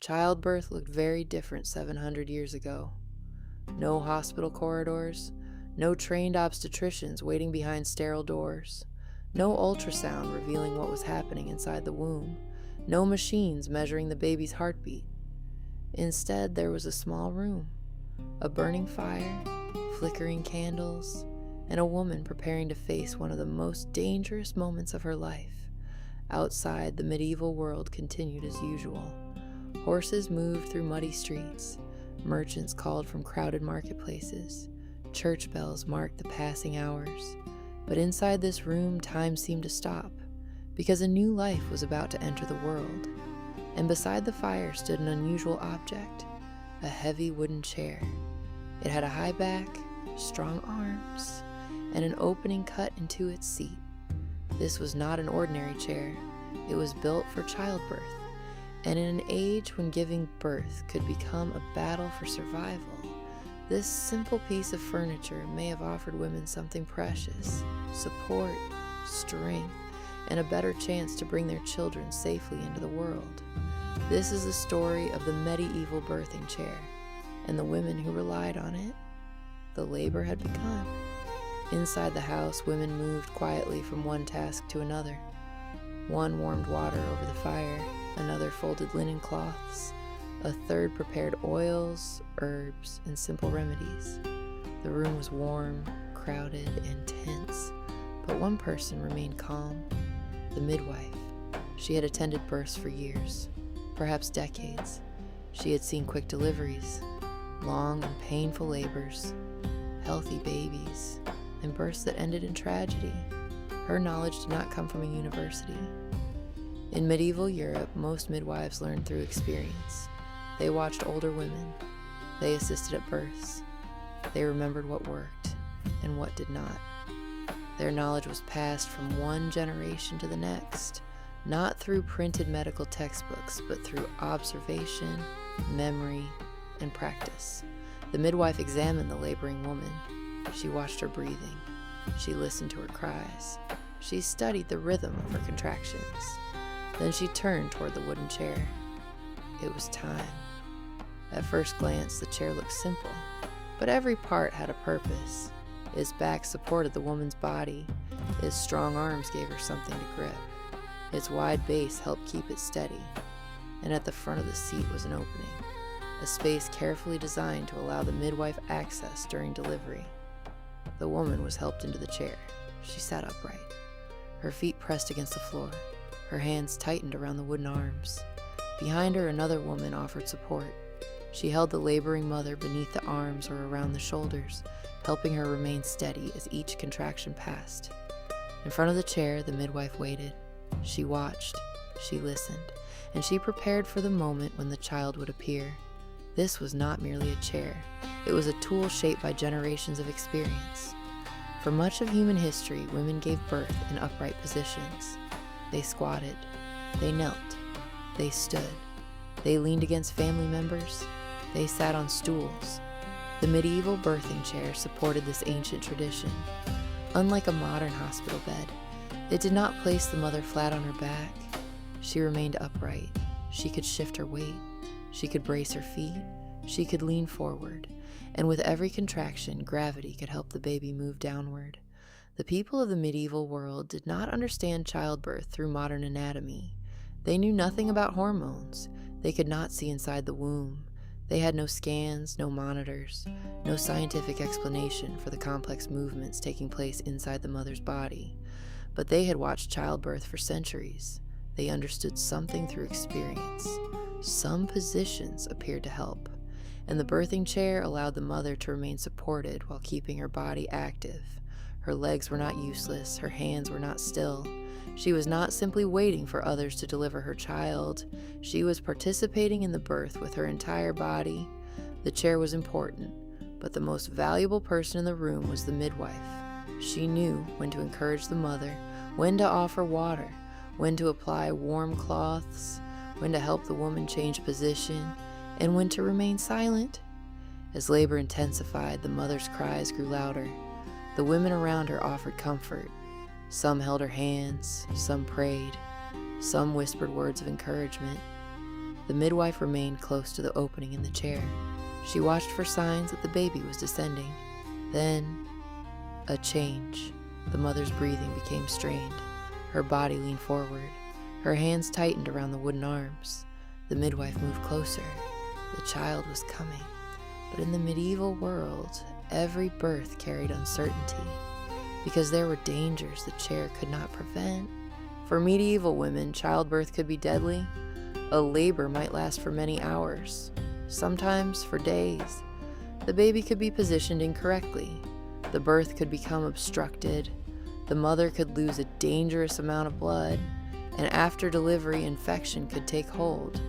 Childbirth looked very different 700 years ago. No hospital corridors, no trained obstetricians waiting behind sterile doors, no ultrasound revealing what was happening inside the womb, no machines measuring the baby's heartbeat. Instead, there was a small room, a burning fire, flickering candles, and a woman preparing to face one of the most dangerous moments of her life. Outside, the medieval world continued as usual. Horses moved through muddy streets, merchants called from crowded marketplaces, church bells marked the passing hours. But inside this room, time seemed to stop, because a new life was about to enter the world. And beside the fire stood an unusual object, a heavy wooden chair. It had a high back, strong arms, and an opening cut into its seat. This was not an ordinary chair. It was built for childbirth, and in an age when giving birth could become a battle for survival, this simple piece of furniture may have offered women something precious: support, strength, and a better chance to bring their children safely into the world. This is the story of the medieval birthing chair, and the women who relied on it. The labor had begun. Inside the house, women moved quietly from one task to another. One warmed water over the fire, another folded linen cloths, a third prepared oils, herbs, and simple remedies. The room was warm, crowded, and tense, but one person remained calm: the midwife. She had attended births for years, perhaps decades. She had seen quick deliveries, long and painful labors, healthy babies, and births that ended in tragedy. Her knowledge did not come from a university. In medieval Europe, most midwives learned through experience. They watched older women. They assisted at births. They remembered what worked and what did not. Their knowledge was passed from one generation to the next, not through printed medical textbooks, but through observation, memory, and practice. The midwife examined the laboring woman. She watched her breathing. She listened to her cries. She studied the rhythm of her contractions. Then she turned toward the wooden chair. It was time. At first glance, the chair looked simple, but every part had a purpose. Its back supported the woman's body. Its strong arms gave her something to grip. Its wide base helped keep it steady. And at the front of the seat was an opening, a space carefully designed to allow the midwife access during delivery. The woman was helped into the chair. She sat upright. Her feet pressed against the floor. Her hands tightened around the wooden arms. Behind her, another woman offered support. She held the laboring mother beneath the arms or around the shoulders, helping her remain steady as each contraction passed. In front of the chair, the midwife waited. She watched, she listened, and she prepared for the moment when the child would appear. This was not merely a chair. It was a tool shaped by generations of experience. For much of human history, women gave birth in upright positions. They squatted, they knelt, they stood, they leaned against family members, they sat on stools. The medieval birthing chair supported this ancient tradition. Unlike a modern hospital bed, it did not place the mother flat on her back. She remained upright. She could shift her weight. She could brace her feet. She could lean forward. And with every contraction, gravity could help the baby move downward. The people of the medieval world did not understand childbirth through modern anatomy. They knew nothing about hormones. They could not see inside the womb. They had no scans, no monitors, no scientific explanation for the complex movements taking place inside the mother's body. But they had watched childbirth for centuries. They understood something through experience. Some positions appeared to help, and the birthing chair allowed the mother to remain supported while keeping her body active. Her legs were not useless, her hands were not still. She was not simply waiting for others to deliver her child. She was participating in the birth with her entire body. The chair was important, but the most valuable person in the room was the midwife. She knew when to encourage the mother, when to offer water, when to apply warm cloths, when to help the woman change position, and when to remain silent. As labor intensified, the mother's cries grew louder. The women around her offered comfort. Some held her hands, some prayed, some whispered words of encouragement. The midwife remained close to the opening in the chair. She watched for signs that the baby was descending. Then, a change. The mother's breathing became strained. Her body leaned forward. Her hands tightened around the wooden arms. The midwife moved closer. The child was coming. But in the medieval world, every birth carried uncertainty, because there were dangers the chair could not prevent. For medieval women, childbirth could be deadly. A labor might last for many hours, sometimes for days. The baby could be positioned incorrectly. The birth could become obstructed. The mother could lose a dangerous amount of blood, and after delivery, infection could take hold.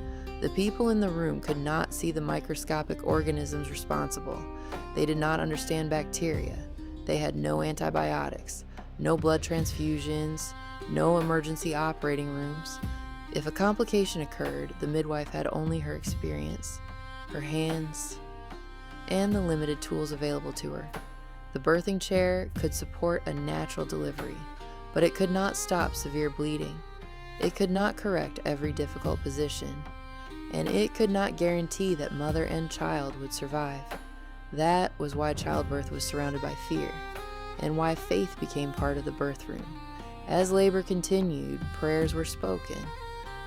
The people in the room could not see the microscopic organisms responsible. They did not understand bacteria. They had no antibiotics, no blood transfusions, no emergency operating rooms. If a complication occurred, the midwife had only her experience, her hands, and the limited tools available to her. The birthing chair could support a natural delivery, but it could not stop severe bleeding. It could not correct every difficult position, and it could not guarantee that mother and child would survive. That was why childbirth was surrounded by fear, and why faith became part of the birth room. As labor continued, prayers were spoken.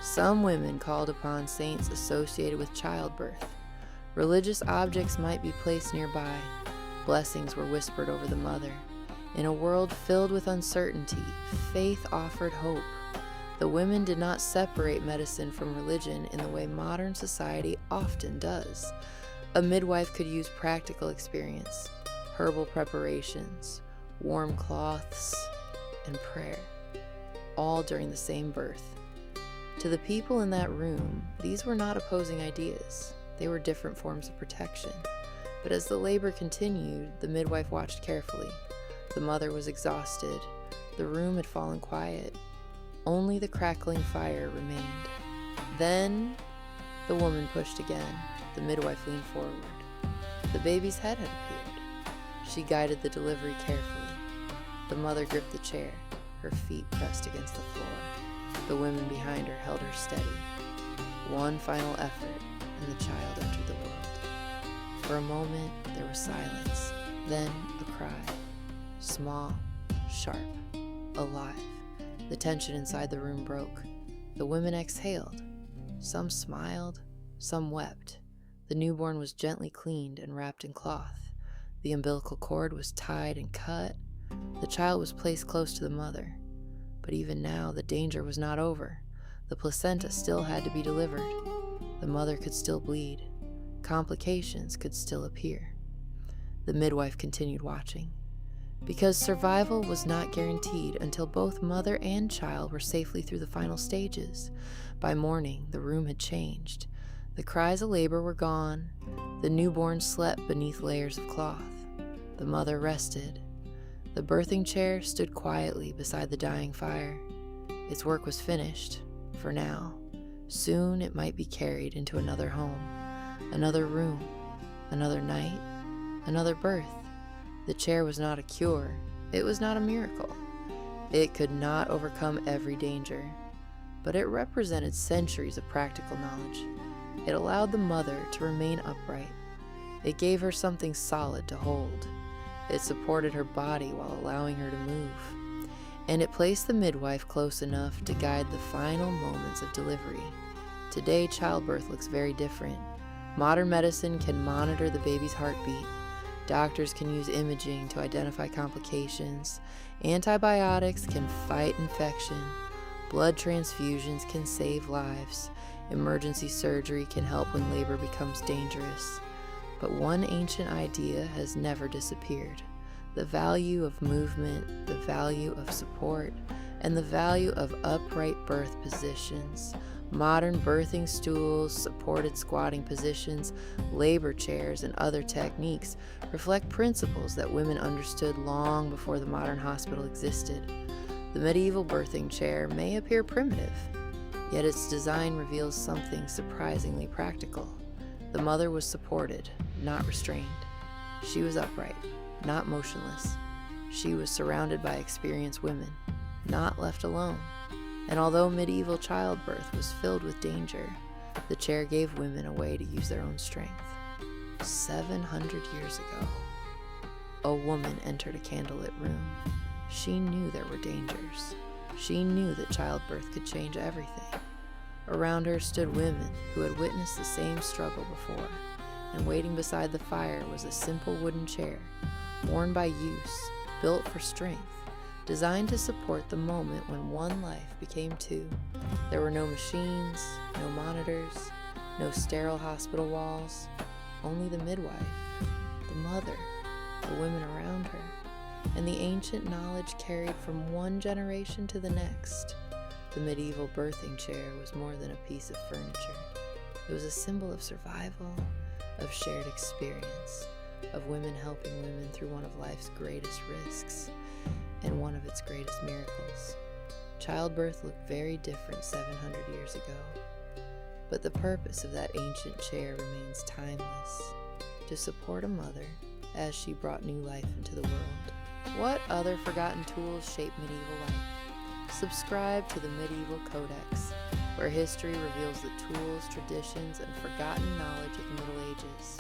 Some women called upon saints associated with childbirth. Religious objects might be placed nearby. Blessings were whispered over the mother. In a world filled with uncertainty, faith offered hope. The women did not separate medicine from religion in the way modern society often does. A midwife could use practical experience, herbal preparations, warm cloths, and prayer, all during the same birth. To the people in that room, these were not opposing ideas. They were different forms of protection. But as the labor continued, the midwife watched carefully. The mother was exhausted. The room had fallen quiet. Only the crackling fire remained. Then the woman pushed again. The midwife leaned forward. The baby's head had appeared. She guided the delivery carefully. The mother gripped the chair, her feet pressed against the floor. The women behind her held her steady. One final effort, and the child entered the world. For a moment, there was silence, then a cry. Small, sharp, alive. The tension inside the room broke. The women exhaled. Some smiled, some wept. The newborn was gently cleaned and wrapped in cloth. The umbilical cord was tied and cut. The child was placed close to the mother. But even now, the danger was not over. The placenta still had to be delivered. The mother could still bleed. Complications could still appear. The midwife continued watching. Because survival was not guaranteed until both mother and child were safely through the final stages. By morning, the room had changed. The cries of labor were gone. The newborn slept beneath layers of cloth. The mother rested. The birthing chair stood quietly beside the dying fire. Its work was finished, for now. Soon it might be carried into another home, another room, another night, another birth. The chair was not a cure. It was not a miracle. It could not overcome every danger, but it represented centuries of practical knowledge. It allowed the mother to remain upright. It gave her something solid to hold. It supported her body while allowing her to move. And it placed the midwife close enough to guide the final moments of delivery. Today, childbirth looks very different. Modern medicine can monitor the baby's heartbeat. Doctors can use imaging to identify complications. Antibiotics can fight infection. Blood transfusions can save lives. Emergency surgery can help when labor becomes dangerous. But one ancient idea has never disappeared: the value of movement, the value of support, and the value of upright birth positions. Modern birthing stools, supported squatting positions, labor chairs, and other techniques reflect principles that women understood long before the modern hospital existed. The medieval birthing chair may appear primitive, yet its design reveals something surprisingly practical. The mother was supported, not restrained. She was upright, not motionless. She was surrounded by experienced women, not left alone. And although medieval childbirth was filled with danger, The chair gave women a way to use their own strength. 700 years ago, a woman entered a candlelit room. She knew there were dangers. She knew that childbirth could change everything. Around her stood women who had witnessed the same struggle before, and waiting beside the fire was a simple wooden chair, worn by use, built for strength, designed to support the moment when one life became two. There were no machines, no monitors, no sterile hospital walls, only the midwife, the mother, the women around her, and the ancient knowledge carried from one generation to the next. The medieval birthing chair was more than a piece of furniture. It was a symbol of survival, of shared experience, of women helping women through one of life's greatest risks and one of its greatest miracles. Childbirth looked very different 700 years ago, but the purpose of that ancient chair remains timeless, to support a mother as she brought new life into the world. What other forgotten tools shape medieval life? Subscribe to the Medieval Codex, where history reveals the tools, traditions, and forgotten knowledge of the Middle Ages.